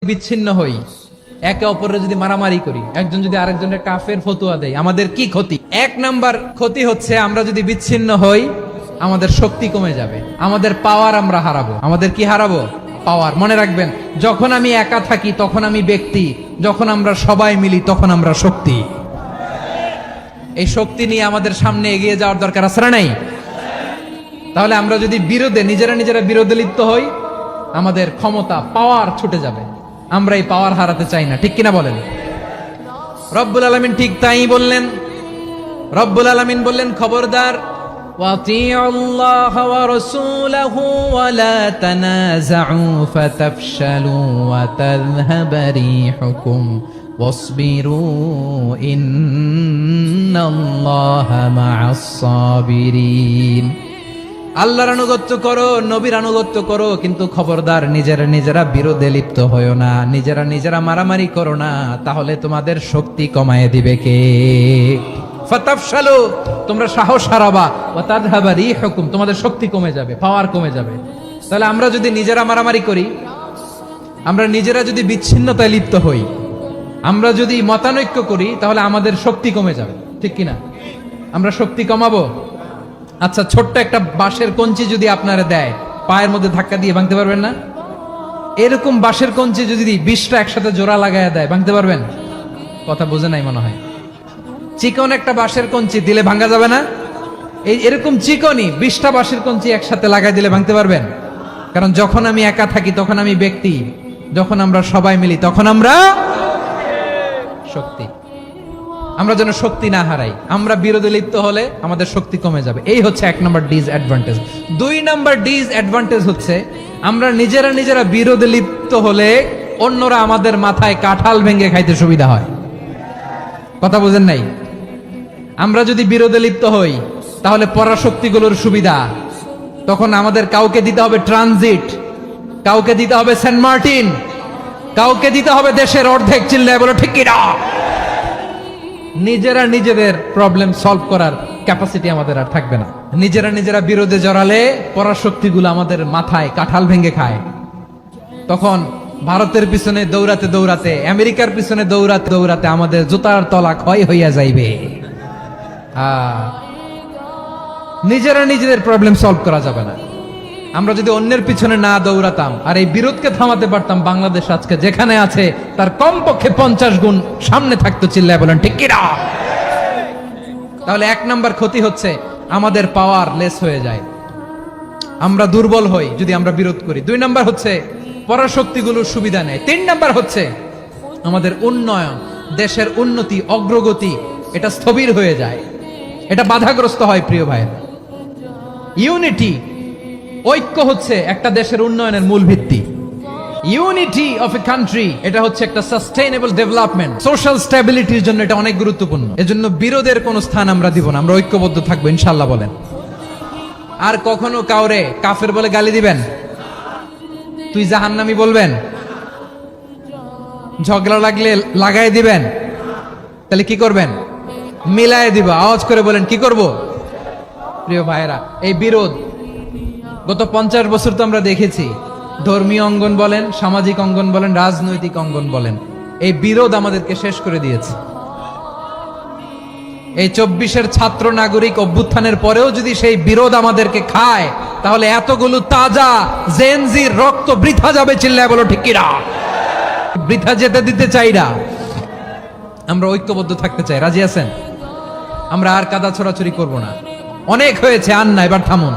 বিচ্ছিন্ন হই, একে অপরের যদি মারামারি করি, একজন যদি আরেকজনের কাফের ফতোয়া দেয়, আমাদের কি ক্ষতি? এক নাম্বার ক্ষতি হচ্ছে আমরা যদি বিচ্ছিন্ন হই আমাদের শক্তি কমে যাবে, আমাদের পাওয়ার আমরা হারাবো। আমাদের কি হারাবো? পাওয়ার। মনে রাখবেন, যখন আমি একা থাকি তখন আমি ব্যক্তি, যখন আমরা সবাই মিলি তখন আমরা শক্তি। এই শক্তি নিয়ে আমাদের সামনে এগিয়ে যাওয়ার দরকার আছে না নাই? তাহলে আমরা যদি নিজেরা বিরোধে লিপ্ত হই, আমাদের ক্ষমতা, পাওয়ার ছুটে যাবে। আমরা এই পাওয়ার হারাতে চাই না, ঠিক কিনা বলেন? রব্বুল আলামিন ঠিক তাই বললেন। রব্বুল আলামিন বললেন, খবরদার, ওয়াতিউল্লাহ ওয়া রাসূলাহু ওয়া লা তানাযাউ ফাতাফশালু ওয়া তাযহাবা রিহুকুম ওয়াসবিরু ইন্নাল্লাহা মা'আস সাবিরিন। আল্লাহর আনুগত্য করো, নবীর আনুগত্য করো, কিন্তু খবরদার নিজেরা বিরোধে লিপ্ত হয়ো না, নিজেরা মারামারি করো না, তাহলে তোমাদের শক্তি কমায় দিবে কে? ফাতাফশালু, তোমরা সাহস হারাবা, ওয়া তাযহাবা রিহুকুম, তোমাদের শক্তি কমে যাবে, পাওয়ার কমে যাবে। তাহলে আমরা যদি নিজেরা মারামারি করি, আমরা নিজেরা যদি বিচ্ছিন্নতায় লিপ্ত হই, আমরা যদি মতানৈক্য করি, তাহলে আমাদের শক্তি কমে যাবে, ঠিক কিনা? আমরা শক্তি কমাবো। আচ্ছা, ছোট্ট একটা বাঁশের কঞ্চি যদি আপনারা দেয়, পায়ের মধ্যে ধাক্কা দিয়ে ভাঙতে পারবেন না? এরকম বাঁশের কঞ্চি যদি 20টা একসাথে জোড়া লাগায় দেয়, ভাঙতে পারবেন? কথা বোঝে নাই মনে হয়। চিকন একটা বাঁশের কঞ্চি দিলে ভাঙা যাবে না? এরকম চিকনই 20টা বাঁশের কঞ্চি একসাথে লাগাই দিলে ভাঙতে পারবেন? কারণ যখন আমি একা থাকি তখন আমি ব্যক্তি, যখন আমরা সবাই মিলি তখন আমরা শক্তি। আমরা যেন শক্তি না হারাই। আমরা বিরোধে লিপ্ত হলে আমাদের শক্তি কমে যাবে। এই হচ্ছে 1 নম্বর ডিসঅ্যাডভান্টেজ। 2 নম্বর ডিসঅ্যাডভান্টেজ হচ্ছে আমরা নিজেরা বিরোধে লিপ্ত হলে অন্যরা আমাদের মাথায় কাঁঠাল ভেঙে খাইতে সুবিধা হয়। কথা বুঝেন নাই? আমরা যদি বিরোধে লিপ্ত হই তাহলে পরাশক্তিগুলোর সুবিধা, তখন আমাদের কাউকে দিতে হবে ট্রানজিট, কাউকে দিতে হবে সেন্ট মার্টিন, কাউকে দিতে হবে দেশের অর্ধেক। চিল্লায় বলো ঠিক কিনা? নিজেদের প্রবলেম সলভ করার ক্যাপাসিটি আমাদের আর থাকবে না। নিজেরা বিরোধে জড়ালে পরাশক্তিগুলো আমাদের মাথায় কাঁঠাল ভেঙে খায়। তখন ভারতের পিছনে দৌড়াতে, আমেরিকার পিছনে দৌড়াতে আমাদের জুতার তলা ক্ষয় হইয়া যাইবে। নিজেদের প্রবলেম সলভ করা যাবে না। আমরা যদি অন্যের পিছনে না দৌড়াতাম আর এই বিরোধকে থামাতে পারতাম, বাংলাদেশ আজকে যেখানে আছে তার কমপক্ষে 50 গুণ সামনে থাকতো। চিল্লায় বলেন ঠিক কিনা? তাহলে 1 নাম্বার ক্ষতি হচ্ছে আমাদের পাওয়ার লেস হয়ে যায়, আমরা দুর্বল হই যদি আমরা বিরোধ করি। 2 নাম্বার হচ্ছে পরাশক্তিগুলোর সুবিধা নেয়। 3 নাম্বার হচ্ছে আমাদের উন্নয়ন, দেশের উন্নতি, অগ্রগতি, এটা স্থবির হয়ে যায়, এটা বাধাগ্রস্ত হয়। প্রিয় ভাইয়েরা, ইউনিটি, ঐক্য হচ্ছে একটা দেশের উন্নয়নের মূল ভিত্তি। ইউনিটি অফ এ কান্ট্রি, এটা হচ্ছে একটা সাস্টেইনেবল ডেভেলপমেন্ট, সোশ্যাল স্ট্যাবিলিটির জন্য এটা অনেক গুরুত্বপূর্ণ। এজন্য বিরোধের কোনো স্থান আমরা দিব না, আমরা ঐক্যবদ্ধ থাকবো ইনশাআল্লাহ। বলেন, আর কখনো কাউরে কাফের বলে গালি দিবেন? তুই জাহান্নামী বলবেন? ঝগড়া লাগলে লাগাই দিবেন? তাহলে কি করবেন? মিলায় দিব। আওয়াজ করে বলেন, কি করব? প্রিয় ভাইয়েরা, এই বিরোধ গত 50 বছর তো আমরা দেখেছি, ধর্মীয় অঙ্গন বলেন, সামাজিক অঙ্গন বলেন, রাজনৈতিক অঙ্গন বলেন, এই বিরোধ আমাদেরকে শেষ করে দিয়েছে। এই 24-এর ছাত্র নাগরিক অভ্যুত্থানের পরেও যদি সেই বিরোধ আমাদেরকে খায়, তাহলে এতগুলো তাজা জেনজির রক্ত বৃথা যাবে। চিল্লায় বলো ঠিক কিনা? বৃথা যেতে দিতে চাই না, আমরা ঐক্যবদ্ধ থাকতে চাই। রাজি আছেন? আমরা আর কাদা ছোড়াছুরি করব না। অনেক হয়েছে, আর না, এবার থামুন।